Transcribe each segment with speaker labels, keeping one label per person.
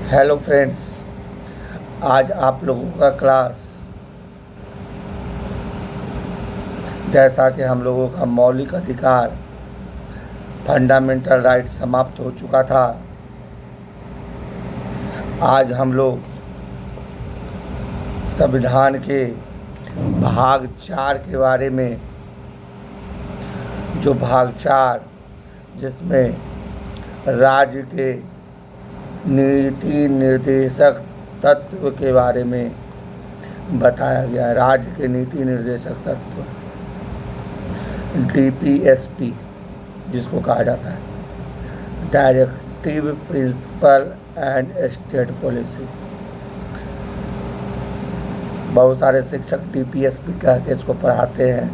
Speaker 1: Hello friends, आज आप लोगों का क्लास जैसा कि हम लोगों का मौलिक अधिकार फंडामेंटल राइट समाप्त हो चुका था। आज हम लोग संविधान के भाग 4 के बारे में, जो भाग 4 जिसमें राज्य के नीति निर्देशक तत्व के बारे में बताया गया है। राज्य के नीति निर्देशक तत्व DPSP जिसको कहा जाता है, directive principle and state policy. बहुत सारे शिक्षक DPSP कह के इसको पढ़ाते हैं।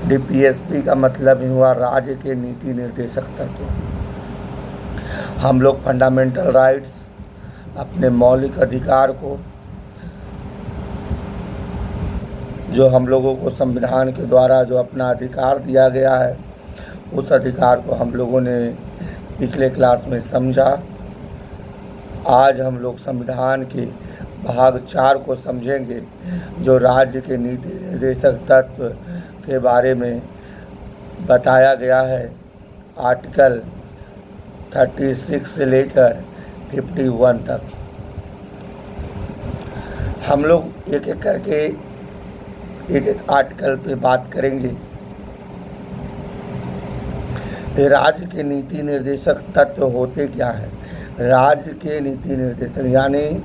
Speaker 1: DPSP का मतलब ही हुआ राज्य के नीति निर्देशक तत्व। हम लोग फंडामेंटल राइट्स, अपने मौलिक अधिकार को, जो हम लोगों को संविधान के द्वारा जो अपना अधिकार दिया गया है, उस अधिकार को हम लोगों ने पिछले क्लास में समझा। आज हम लोग संविधान के भाग 4 को समझेंगे, जो राज्य के नीति निर्देशक तत्व के बारे में बताया गया है। आर्टिकल 36 से लेकर 51 तक हम लोग एक एक करके एक आर्टिकल पे बात करेंगे। राज्य के नीति निर्देशक तत्व होते क्या है? राज्य के नीति निर्देशक यानी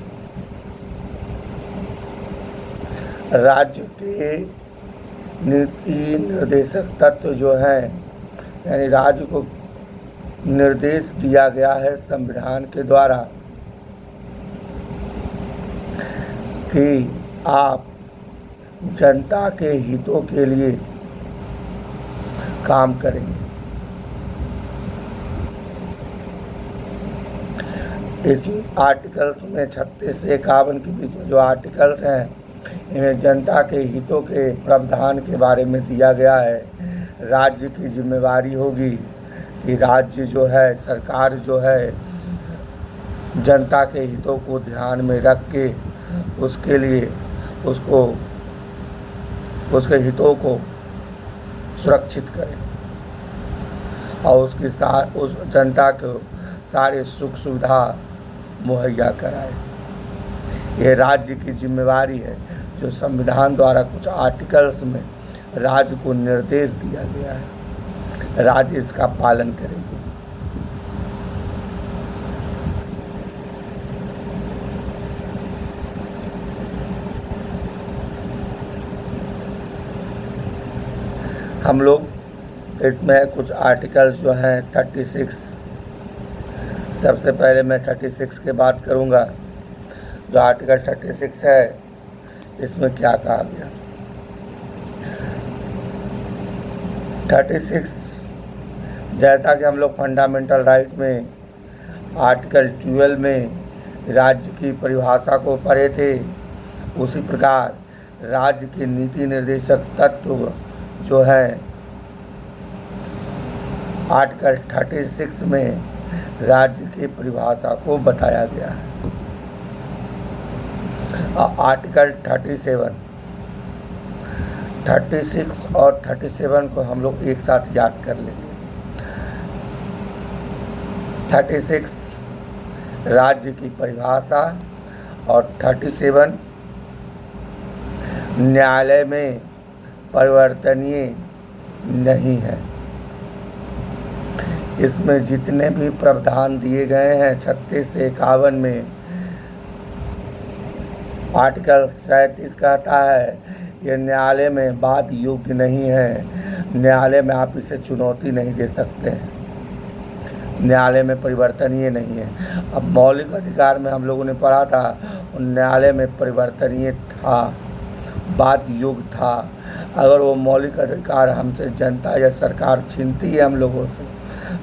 Speaker 1: राज्य के नीति निर्देशक तत्व जो हैं, यानी राज्य को निर्देश दिया गया है संविधान के द्वारा कि आप जनता के हितों के लिए काम करेंगे। इस आर्टिकल्स में 36 से 51 के बीच में जो आर्टिकल्स हैं, इन्हें जनता के हितों के प्रावधान के बारे में दिया गया है। राज्य की जिम्मेवारी होगी कि राज्य जो है, सरकार जो है, जनता के हितों को ध्यान में रख के उसके लिए उसके हितों को सुरक्षित करे और उस जनता को सारे सुख सुविधा मुहैया कराए। ये राज्य की जिम्मेवारी है, जो संविधान द्वारा कुछ आर्टिकल्स में राज्य को निर्देश दिया गया है। राज्य इसका पालन करेगी। हम लोग इसमें कुछ आर्टिकल्स जो हैं 36, सबसे पहले मैं 36 की बात करूंगा। जो आर्टिकल 36 है, इसमें क्या कहा गया? 36 जैसा कि हम लोग फंडामेंटल राइट में आर्टिकल 12 में राज्य की परिभाषा को पढ़े थे, उसी प्रकार राज्य के नीति निर्देशक तत्व जो है आर्टिकल 36 में राज्य की परिभाषा को बताया गया है। आर्टिकल 36 और 37 को हम लोग एक साथ याद कर लेंगे। 36 राज्य की परिभाषा और 37 न्यायालय में परिवर्तनीय नहीं है। इसमें जितने भी प्रावधान दिए गए हैं 36 से 51 में, आर्टिकल 37 कहता है ये न्यायालय में वाद योग्य नहीं है। न्यायालय में आप इसे चुनौती नहीं दे सकते। न्यायालय में परिवर्तनीय नहीं है। अब मौलिक अधिकार में हम लोगों ने पढ़ा था, न्यायालय में परिवर्तनीय था, वाद योग्य था। अगर वो मौलिक अधिकार हमसे जनता या सरकार छीनती है हम लोगों से,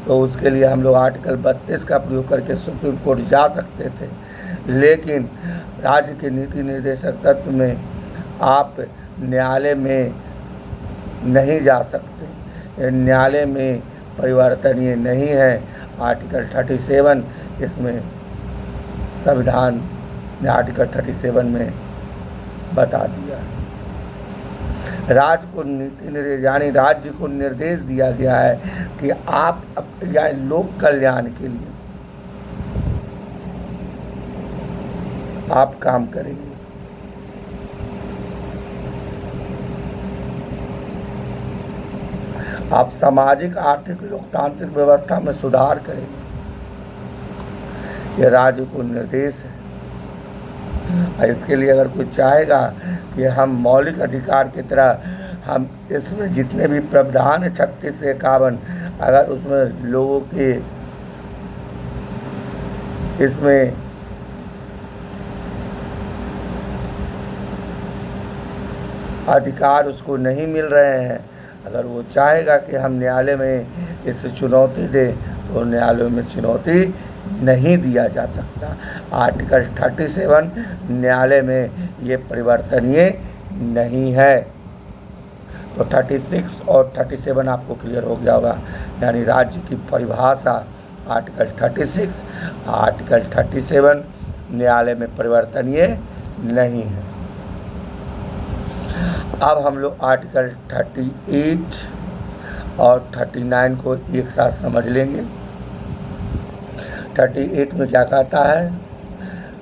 Speaker 1: तो उसके लिए हम लोग आर्टिकल 32 का प्रयोग करके सुप्रीम कोर्ट जा सकते थे। लेकिन राज्य के नीति निर्देशक तत्व में आप न्यायालय में नहीं जा सकते। न्यायालय में परिवर्तनीय नहीं है। आर्टिकल 37 इसमें संविधान ने आर्टिकल 37 में बता दिया। राज्य को नीति निर्देश यानी राज्य को निर्देश दिया गया है कि आप या लोक कल्याण के लिए आप काम करेंगे। आप सामाजिक आर्थिक लोकतांत्रिक व्यवस्था में सुधार करेंगे। यह राज्य को निर्देश है। इसके लिए अगर कोई चाहेगा कि हम मौलिक अधिकार की तरह हम इसमें जितने भी प्रावधान है 36 से 51, अगर उसमें लोगों के इसमें अधिकार उसको नहीं मिल रहे हैं, अगर वो चाहेगा कि हम न्यायालय में इसे चुनौती दें तो न्यायालय में चुनौती नहीं दिया जा सकता। आर्टिकल 37 न्यायालय में ये परिवर्तनीय नहीं है। तो 36 और 37 आपको क्लियर हो गया होगा, यानी राज्य की परिभाषा आर्टिकल 36, आर्टिकल 37 न्यायालय में परिवर्तनीय नहीं है। अब हम लोग आर्टिकल 38 और 39 को एक साथ समझ लेंगे। 38 में क्या कहता है?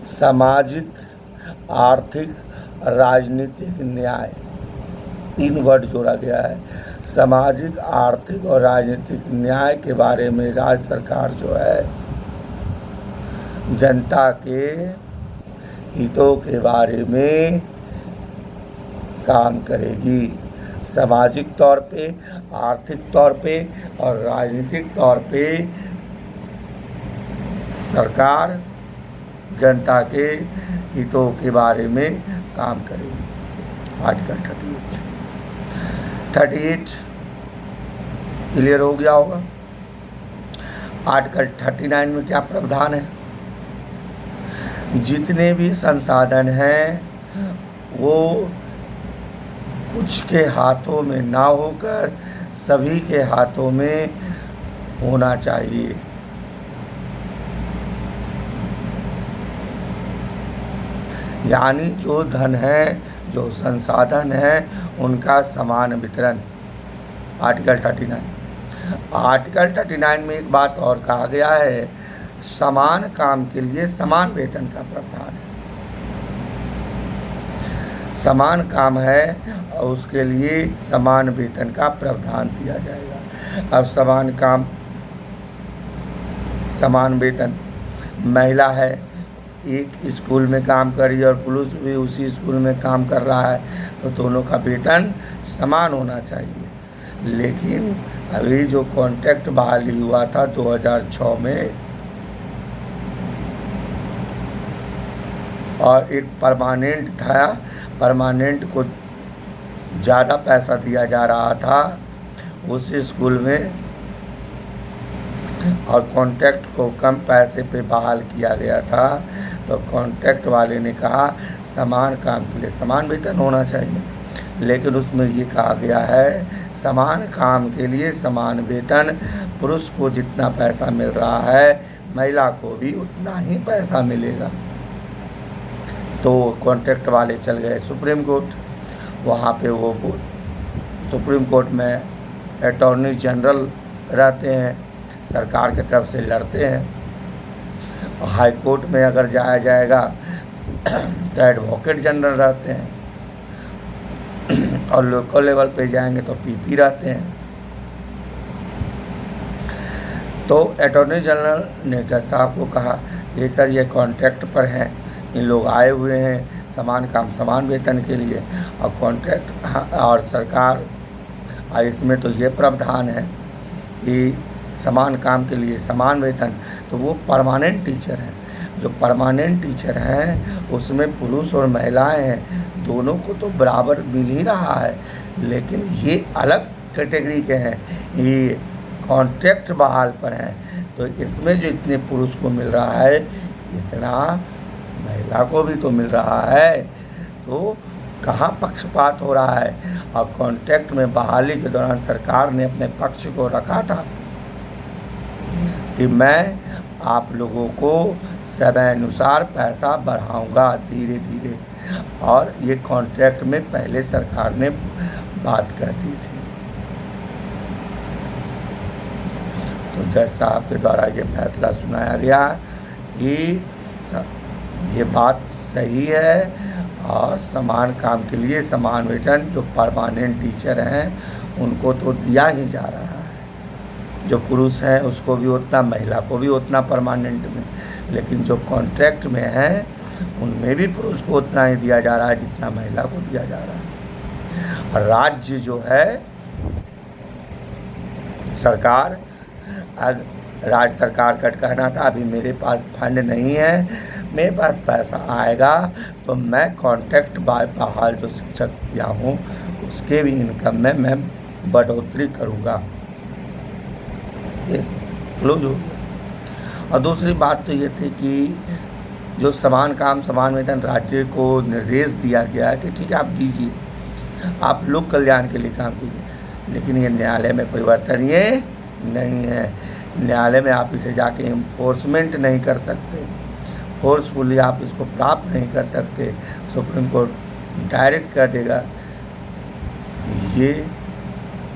Speaker 1: सामाजिक, आर्थिक, राजनीतिक न्याय, 3 वर्ड जोड़ा गया है। सामाजिक, आर्थिक और राजनीतिक न्याय के बारे में राज्य सरकार जो है जनता के हितों के बारे में काम करेगी। सामाजिक तौर पे, आर्थिक तौर पे और राजनीतिक तौर पे सरकार जनता के हितों के बारे में काम करेगी। आर्टिकल 38 क्लियर हो गया होगा। आर्टिकल 39 में क्या प्रावधान है? जितने भी संसाधन हैं वो कुछ के हाथों में ना होकर सभी के हाथों में होना चाहिए। यानी जो धन है, जो संसाधन है, उनका समान वितरण। आर्टिकल 39 में एक बात और कहा गया है, समान काम के लिए समान वेतन का प्रावधान है। समान काम है और उसके लिए समान वेतन का प्रावधान दिया जाएगा। अब समान काम, समान वेतन, महिला है एक स्कूल में काम कर रही है और पुरुष भी उसी स्कूल में काम कर रहा है, तो दोनों का वेतन समान होना चाहिए। लेकिन अभी जो कॉन्ट्रैक्ट बहाली हुआ था 2006 में, और एक परमानेंट था, परमानेंट को ज़्यादा पैसा दिया जा रहा था उसी स्कूल में, और कॉन्ट्रैक्ट को कम पैसे पे बहाल किया गया था। तो कॉन्ट्रैक्ट वाले ने कहा समान काम के लिए समान वेतन होना चाहिए, लेकिन उसमें ये कहा गया है समान काम के लिए समान वेतन, पुरुष को जितना पैसा मिल रहा है महिला को भी उतना ही पैसा मिलेगा। तो कॉन्ट्रैक्ट वाले चल गए सुप्रीम कोर्ट। वहाँ पे वो सुप्रीम कोर्ट में अटॉर्नी जनरल रहते हैं, सरकार की तरफ से लड़ते हैं। और हाई कोर्ट में अगर जाया जाएगा तो एडवोकेट जनरल रहते हैं, और लोकल लेवल पे जाएंगे तो पीपी रहते हैं। तो अटॉर्नी जनरल ने जज साहब को कहा ये सर ये कॉन्ट्रैक्ट पर हैं, इन लोग आए हुए हैं समान काम समान वेतन के लिए, और कॉन्ट्रैक्ट और सरकार और इसमें तो ये प्रावधान है कि समान काम के लिए समान वेतन। तो वो परमानेंट टीचर हैं, जो परमानेंट टीचर हैं उसमें पुरुष और महिलाएं हैं, दोनों को तो बराबर मिल ही रहा है, लेकिन ये अलग कैटेगरी के हैं, ये कॉन्ट्रैक्ट बहाल पर हैं। तो इसमें जो इतने पुरुष को मिल रहा है इतना महिला को भी तो मिल रहा है, तो कहाँ पक्षपात हो रहा है। और कॉन्ट्रैक्ट में बहाली के दौरान सरकार ने अपने पक्ष को रखा था, कि मैं आप लोगों को समय अनुसार पैसा बढ़ाऊंगा धीरे धीरे, और ये कॉन्ट्रैक्ट में पहले सरकार ने बात कर दी थी। तो जज साहब के द्वारा ये फैसला सुनाया गया कि ये बात सही है, और समान काम के लिए समान वेतन जो परमानेंट टीचर हैं उनको तो दिया ही जा रहा है, जो पुरुष हैं उसको भी उतना, महिला को भी उतना परमानेंट में, लेकिन जो कॉन्ट्रैक्ट में हैं उनमें भी पुरुष को उतना ही दिया जा रहा है जितना महिला को दिया जा रहा है। और राज्य जो है सरकार, राज्य सरकार का कहना था अभी मेरे पास फंड नहीं है, मेरे पास पैसा आएगा तो मैं कॉन्ट्रैक्ट बहाल जो शिक्षक किया हूँ उसके भी इनकम में मैं बढ़ोतरी करूँगा। ये क्लोज हो गया। और दूसरी बात तो ये थी कि जो समान काम समान वेतन राज्य को निर्देश दिया गया है कि ठीक है आप दीजिए, आप लोक कल्याण के लिए काम कीजिए, लेकिन ये न्यायालय में परिवर्तन ये नहीं है। न्यायालय में आप इसे जाके इन्फोर्समेंट नहीं कर सकते, फोर्सफुली आप इसको प्राप्त नहीं कर सकते, सुप्रीम कोर्ट डायरेक्ट कर देगा। ये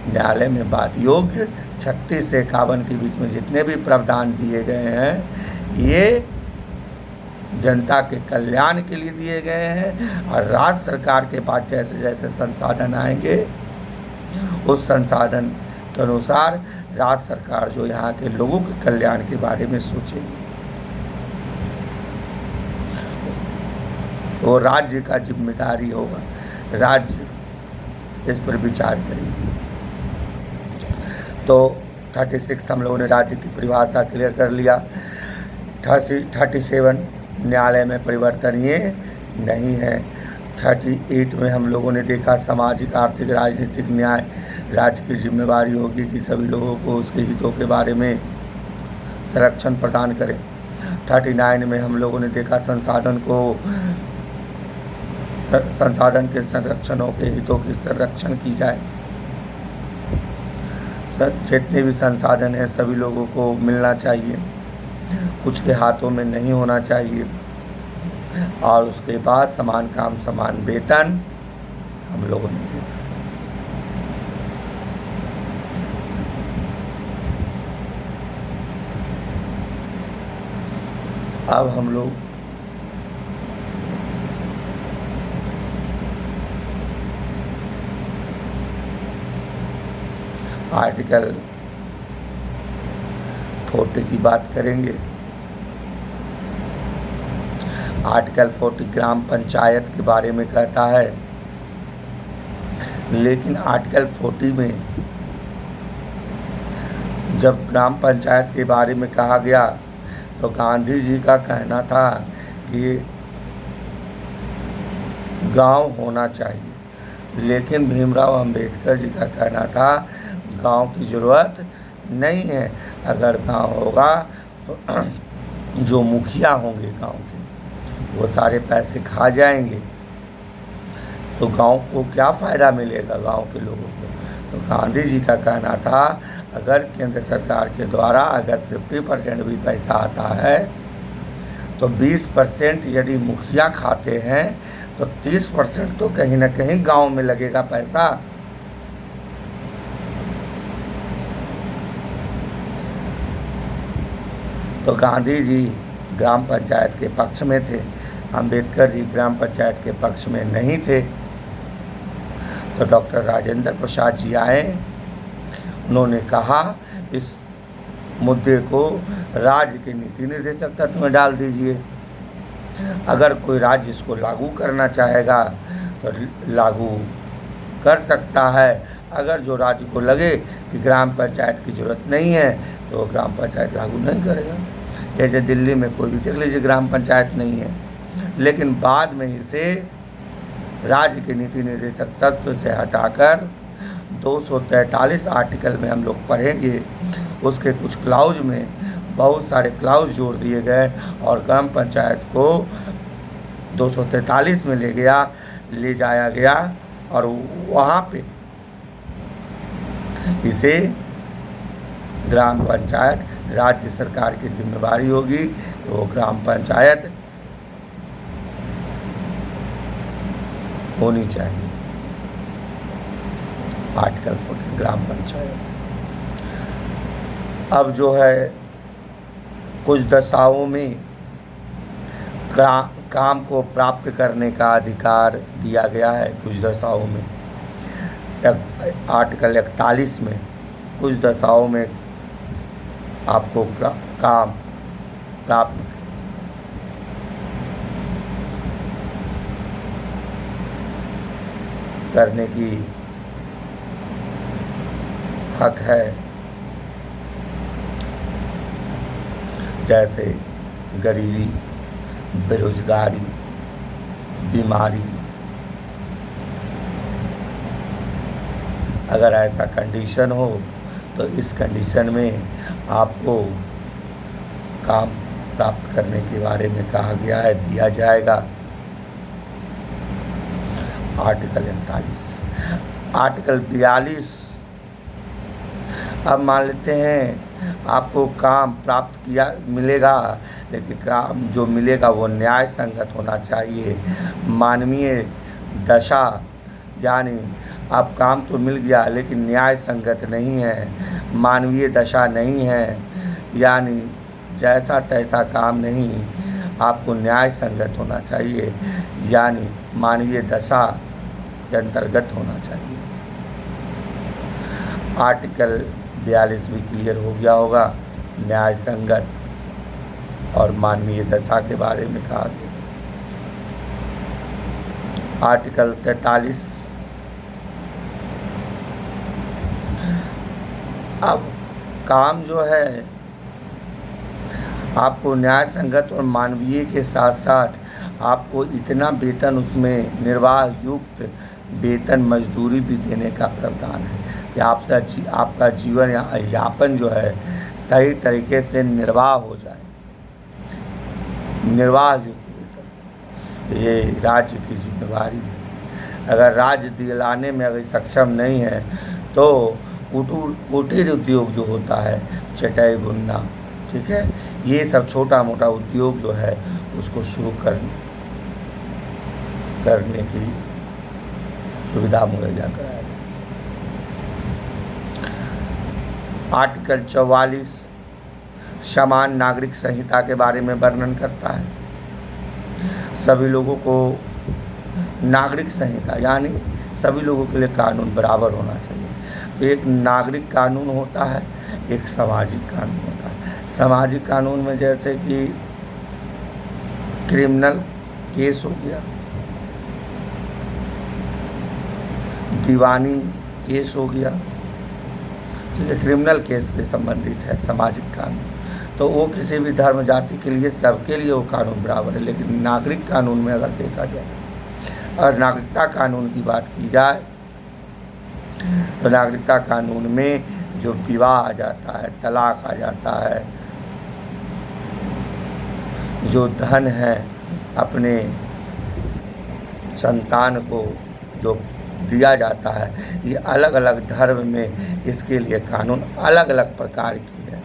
Speaker 1: न्यायालय में बात योग्य 36 से 51 के बीच में जितने भी प्रावधान दिए गए हैं ये जनता के कल्याण के लिए दिए गए हैं, और राज्य सरकार के पास जैसे जैसे संसाधन आएंगे उस संसाधन के अनुसार राज्य सरकार जो यहाँ के लोगों के कल्याण के बारे में सोचेगी, वो राज्य का जिम्मेदारी होगा, राज्य इस पर विचार करेगी। तो 36 हम लोगों ने राज्य की परिभाषा क्लियर कर लिया। 37 न्यायालय में परिवर्तन ये नहीं है। 38 में हम लोगों ने देखा सामाजिक आर्थिक राजनीतिक न्याय राज्य की जिम्मेवारी होगी कि सभी लोगों को उसके हितों के बारे में संरक्षण प्रदान करें। 39 में हम लोगों ने देखा संसाधन के संरक्षणों के हितों की संरक्षण की जाए। जितने भी संसाधन हैं सभी लोगों को मिलना चाहिए, कुछ के हाथों में नहीं होना चाहिए। और उसके बाद समान काम समान वेतन हम लोगों ने देखा। अब हम लोग आर्टिकल 40 की बात करेंगे। आर्टिकल 40 ग्राम पंचायत के बारे में कहता है, लेकिन आर्टिकल 40 में जब ग्राम पंचायत के बारे में कहा गया तो गांधी जी का कहना था कि गांव होना चाहिए, लेकिन भीमराव अंबेडकर जी का कहना था गांव की ज़रूरत नहीं है। अगर गांव होगा तो जो मुखिया होंगे गांव के वो सारे पैसे खा जाएंगे, तो गांव को क्या फ़ायदा मिलेगा गांव के लोगों को। तो गांधी जी का कहना था अगर केंद्र सरकार के द्वारा अगर 50% भी पैसा आता है तो 20% यदि मुखिया खाते हैं तो 30% तो कहीं ना कहीं गांव में लगेगा पैसा। तो गांधी जी ग्राम पंचायत के पक्ष में थे, अंबेडकर जी ग्राम पंचायत के पक्ष में नहीं थे। तो डॉक्टर राजेंद्र प्रसाद जी आए, उन्होंने कहा इस मुद्दे को राज्य के नीति निर्देशक तत्व में डाल दीजिए। अगर कोई राज्य इसको लागू करना चाहेगा तो लागू कर सकता है। अगर जो राज्य को लगे कि ग्राम पंचायत की ज़रूरत नहीं है तो ग्राम पंचायत लागू नहीं करेगा। जैसे दिल्ली में कोई भी देख लीजिए ग्राम पंचायत नहीं है, लेकिन बाद में इसे राज्य के नीति निर्देशक तत्व से हटाकर 243 आर्टिकल में हम लोग पढ़ेंगे, उसके कुछ क्लाउज में बहुत सारे क्लाउज जोड़ दिए गए और ग्राम पंचायत को 243 में ले जाया गया और वहाँ पे इसे ग्राम पंचायत राज्य सरकार की जिम्मेवारी होगी तो वो ग्राम पंचायत होनी चाहिए। आर्टिकल 14 ग्राम पंचायत। अब जो है कुछ दशाओं में काम को प्राप्त करने का अधिकार दिया गया है। कुछ दशाओं में आर्टिकल 41 में कुछ दशाओं में आपको काम प्राप्त करने की हक है, जैसे गरीबी, बेरोजगारी, बीमारी। अगर ऐसा कंडीशन हो तो इस कंडीशन में आपको काम प्राप्त करने के बारे में कहा गया है, दिया जाएगा। आर्टिकल 41। आर्टिकल 42। अब मान लेते हैं आपको काम प्राप्त मिलेगा, लेकिन काम जो मिलेगा वो न्याय संगत होना चाहिए। मानवीय दशा, यानी आप काम तो मिल गया लेकिन न्याय संगत नहीं है, मानवीय दशा नहीं है, यानी जैसा तैसा काम नहीं, आपको न्याय संगत होना चाहिए, यानी मानवीय दशा के अंतर्गत होना चाहिए। आर्टिकल 42 भी क्लियर हो गया होगा, न्याय संगत और मानवीय दशा के बारे में कहा गया। आर्टिकल 43। अब काम जो है आपको न्याय संगत और मानवीय के साथ साथ आपको इतना वेतन, उसमें निर्वाह युक्त वेतन मजदूरी भी देने का प्रावधान है कि आपका जीवन यापन जो है सही तरीके से निर्वाह हो जाए। निर्वाह युक्त वेतन ये राज्य की जिम्मेवारी है। अगर राज्य दिलाने में अगर सक्षम नहीं है तो कुटीर उद्योग जो होता है, चटाई बुनना, ठीक है, ये सब छोटा मोटा उद्योग जो है उसको शुरू करने की सुविधा मुहैया कराया। आर्टिकल 44 समान नागरिक संहिता के बारे में वर्णन करता है। सभी लोगों को नागरिक संहिता, यानी सभी लोगों के लिए कानून बराबर होना चाहिए। तो एक नागरिक कानून होता है, एक सामाजिक कानून होता है। सामाजिक कानून में जैसे कि क्रिमिनल केस हो गया, दीवानी केस हो गया, ठीक है, क्रिमिनल केस से संबंधित है सामाजिक कानून। तो वो किसी भी धर्म जाति के लिए, सबके लिए वो कानून बराबर है। लेकिन नागरिक कानून में अगर देखा जाए और नागरिकता कानून की बात की जाए तो नागरिकता कानून में जो विवाह आ जाता है, तलाक आ जाता है, जो धन है अपने संतान को जो दिया जाता है, ये अलग अलग धर्म में इसके लिए कानून अलग अलग प्रकार की है।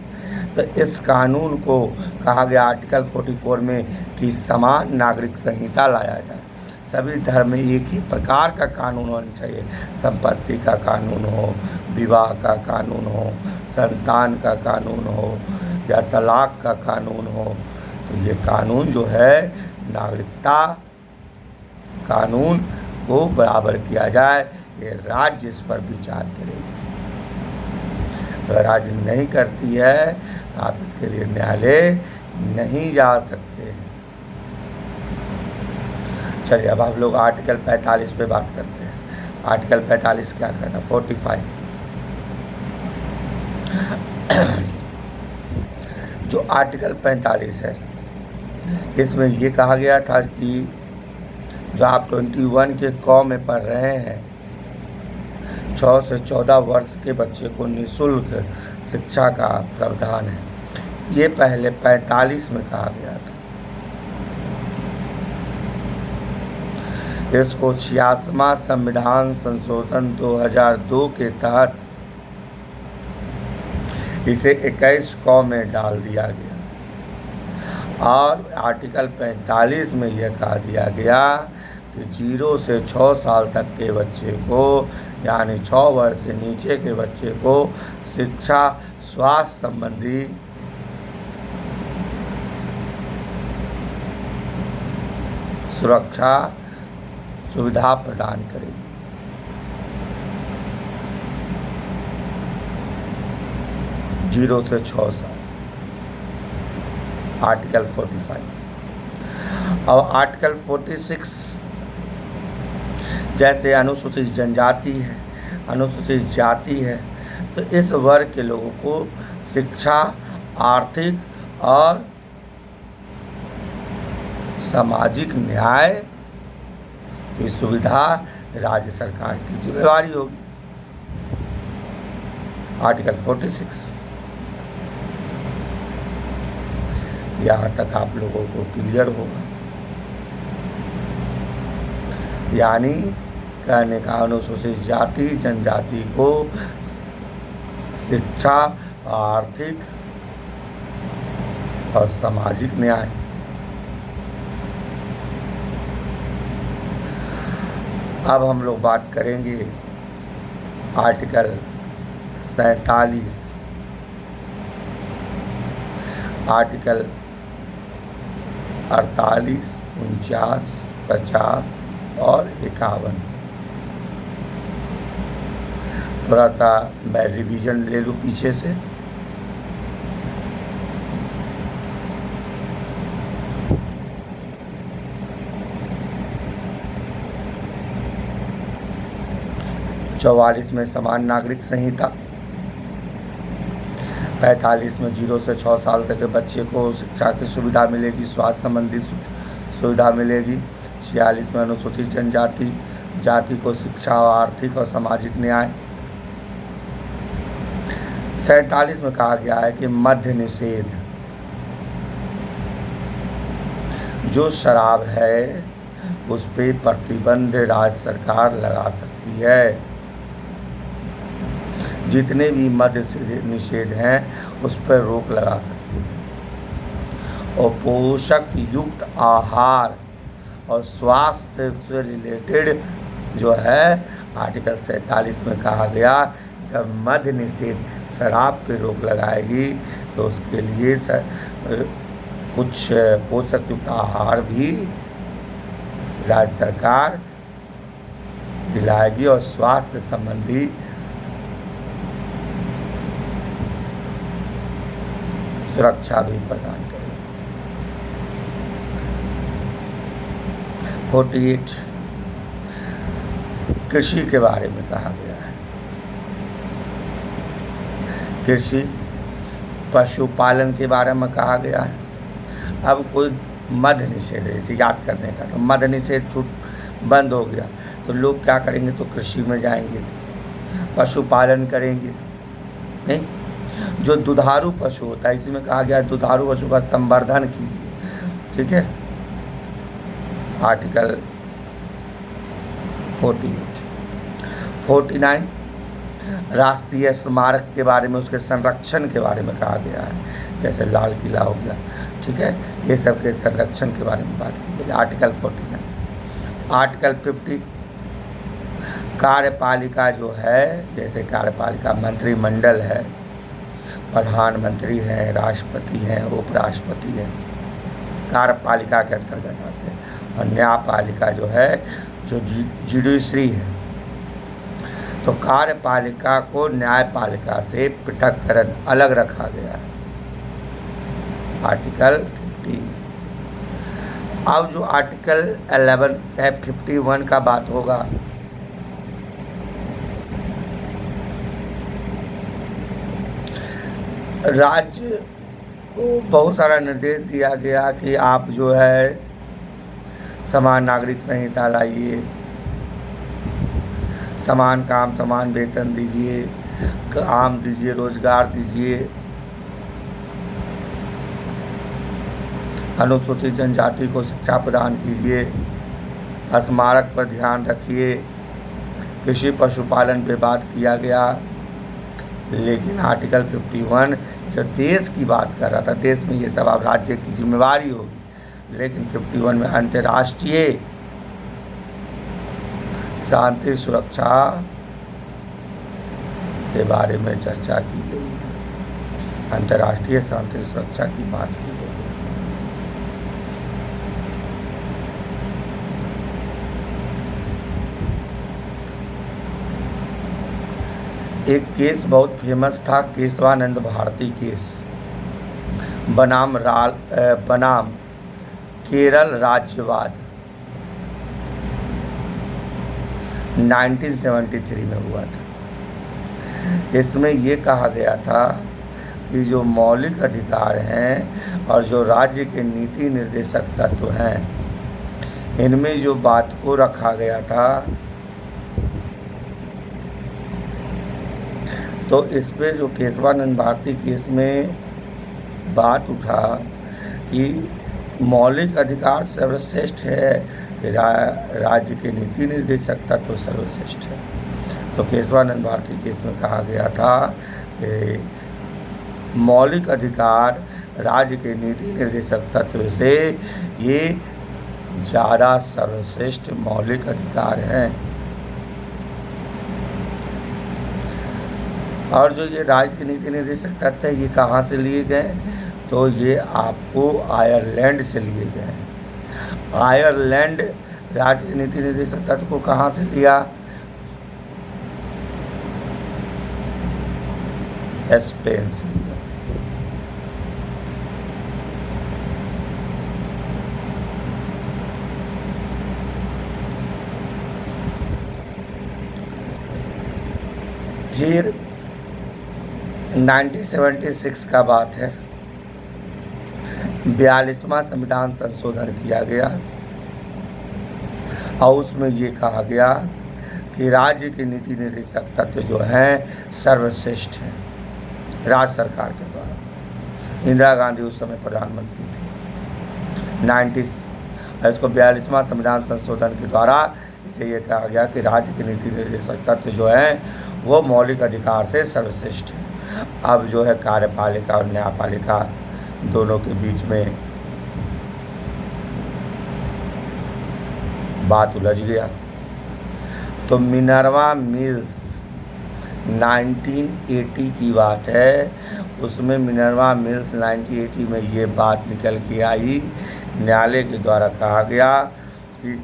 Speaker 1: तो इस कानून को कहा गया आर्टिकल 44 में कि समान नागरिक संहिता लाया जाए। सभी धर्म में एक ही प्रकार का कानून होना चाहिए। संपत्ति का कानून हो, विवाह का कानून हो, संतान का कानून हो या तलाक का कानून हो। तो ये कानून जो है नागरिकता कानून को बराबर किया जाए, ये राज्य इस पर विचार करेगी। अगर राज्य नहीं करती है तो आप इसके लिए न्यायालय नहीं जा सकते। चलिए अब हम लोग आर्टिकल 45 पे बात करते हैं। आर्टिकल 45 क्या कहता है? 45 जो आर्टिकल 45 है, इसमें ये कहा गया था कि जो आप 21 के क में पढ़ रहे हैं, 6 से 14 वर्ष के बच्चे को निःशुल्क शिक्षा का प्रावधान है। ये पहले 45 में कहा गया था। इसको 86वां संविधान संशोधन 2002 के तहत इसे 21 क में डाल दिया गया और आर्टिकल 45 में यह कहा दिया गया कि 0 से 6 साल तक के बच्चे को, यानी 6 वर्ष से नीचे के बच्चे को शिक्षा, स्वास्थ्य संबंधी सुरक्षा सुविधा प्रदान करेगी। जीरो से 6 साल, आर्टिकल 45। और आर्टिकल 46 जैसे अनुसूचित जनजाति है, अनुसूचित जाति है, तो इस वर्ग के लोगों को शिक्षा, आर्थिक और सामाजिक न्याय की सुविधा राज्य सरकार की जिम्मेवारी होगी। आर्टिकल 46। यहाँ तक आप लोगों को क्लियर होगा। यानी कहने का अनुसूचित जाति जनजाति को शिक्षा, आर्थिक और सामाजिक न्याय। अब हम लोग बात करेंगे आर्टिकल 47, आर्टिकल 48, 49, 50 और 51। थोड़ा सा मैं रिवीजन ले लूँ पीछे से। चौवालीस में समान नागरिक संहिता, 45 में 0 से 6 साल तक के बच्चे को शिक्षा की सुविधा मिलेगी, स्वास्थ्य संबंधी सुविधा मिलेगी। 46 में अनुसूचित जनजाति जाति को शिक्षा, आर्थिक और सामाजिक न्याय। 47 में कहा गया है कि मद्य निषेध, जो शराब है उस पर प्रतिबंध राज्य सरकार लगा सकती है। जितने भी मद्य निषेध हैं उस पर रोक लगा सकती है। और पोषक युक्त आहार और स्वास्थ्य से रिलेटेड जो है आर्टिकल 47 में कहा गया, जब मद्य निषेध शराब पे रोक लगाएगी तो उसके लिए कुछ पोषक युक्त आहार भी राज्य सरकार दिलाएगी और स्वास्थ्य संबंधी सुरक्षा भी प्रदान करेगी। 48 कृषि के बारे में कहा गया है। कृषि पशुपालन के बारे में कहा गया है। अब कोई मद्य निषेध है, इसे याद करने का, तो मद्य निषेध छूट बंद हो गया तो लोग क्या करेंगे, तो कृषि में जाएंगे, पशुपालन करेंगे। नहीं, जो दुधारू पशु होता है, इसी में कहा गया है दुधारू पशु का संवर्धन कीजिए। ठीक है। आर्टिकल 49 राष्ट्रीय स्मारक के बारे में, उसके संरक्षण के बारे में कहा गया है, जैसे लाल किला हो गया। ठीक है, ये सब के संरक्षण के बारे में बात की गई। आर्टिकल 49। आर्टिकल 50 कार्यपालिका जो है, जैसे कार्यपालिका मंत्रिमंडल है, प्रधानमंत्री हैं, राष्ट्रपति हैं, उपराष्ट्रपति हैं, कार्यपालिका के अंतर्गत आते हैं। और न्यायपालिका जो है, जो जुडिशरी है, तो कार्यपालिका को न्यायपालिका से पृथककरण अलग रखा गया है। आर्टिकल 50। अब जो आर्टिकल 51 का बात होगा, राज्य को बहुत सारा निर्देश दिया गया कि आप जो है समान नागरिक संहिता लाइए, समान काम समान वेतन दीजिए, काम दीजिए, रोजगार दीजिए, अनुसूचित जनजाति को शिक्षा प्रदान कीजिए, स्मारक पर ध्यान रखिए। कृषि पशुपालन पे बात किया गया, लेकिन आर्टिकल 51 जो देश की बात कर रहा था, देश में ये सब अब राज्य की जिम्मेवारी होगी, लेकिन 51 में अंतर्राष्ट्रीय शांति सुरक्षा के बारे में चर्चा की गई है। अंतर्राष्ट्रीय शांति सुरक्षा की बात की गई है। एक केस बहुत फेमस था, केशवानंद भारती केस, बनाम केरल राज्यवाद, 1973 में हुआ था। इसमें ये कहा गया था कि जो मौलिक अधिकार हैं और जो राज्य के नीति निर्देशक तत्व हैं, इनमें जो बात को रखा गया था, तो इस पे जो केशवानंद भारती केस में बात उठा कि मौलिक अधिकार सर्वश्रेष्ठ है, राज्य के नीति निर्देशक तत्व सर्वश्रेष्ठ है। तो केशवानंद भारती केस में कहा गया था कि मौलिक अधिकार राज्य के नीति निर्देशक तत्व से ये ज़्यादा सर्वश्रेष्ठ मौलिक अधिकार हैं। और जो ये राज्य के नीति निर्देशक तत्व है, ये कहाँ से लिए गए? तो ये आपको आयरलैंड से लिए गए। आयरलैंड राज्य के नीति निर्देशक तत्व को कहाँ से लिया? स्पेन से लिया। फिर 1976 का बात है, 42वां संविधान संशोधन किया गया और उसमें ये कहा गया कि राज्य के नीति निर्देशक तत्व जो हैं सर्वश्रेष्ठ हैं राज्य सरकार के द्वारा। इंदिरा गांधी उस समय प्रधानमंत्री थी। इसको 42वां संविधान संशोधन के द्वारा इसे ये कहा गया कि राज्य के नीति निर्देशक तत्व जो हैं वो मौलिक अधिकार से सर्वश्रेष्ठ है। अब जो है कार्यपालिका और न्यायपालिका दोनों के बीच में बात उलझ गया। तो मिनर्वा मिल्स 1980 की बात है, उसमें मिनर्वा मिल्स 1980 में ये बात निकल के आई, न्यायालय के द्वारा कहा गया कि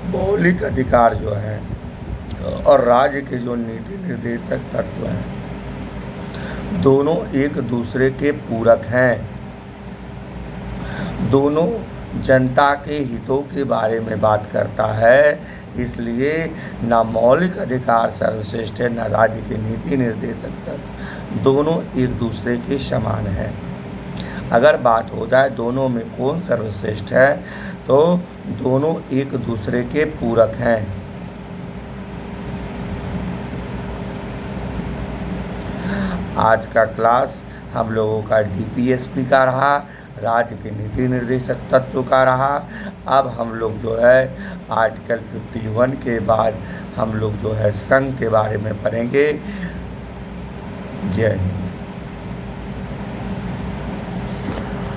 Speaker 1: मौलिक अधिकार जो हैं और राज्य के जो नीति निर्देशक तत्व हैं दोनों एक दूसरे के पूरक हैं। दोनों जनता के हितों के बारे में बात करता है, इसलिए न मौलिक अधिकार सर्वश्रेष्ठ है न राज्य के नीति निर्देशक तत्व, दोनों एक दूसरे के समान हैं। अगर बात हो जाए दोनों में कौन सर्वश्रेष्ठ है, तो दोनों एक दूसरे के पूरक हैं। आज का क्लास हम लोगों का डीपीएसपी का रहा, राज्य के नीति निर्देशक तत्व का रहा। अब हम लोग जो है आर्टिकल 51 के बाद हम लोग जो है संघ के बारे में पढ़ेंगे। जय हिंद।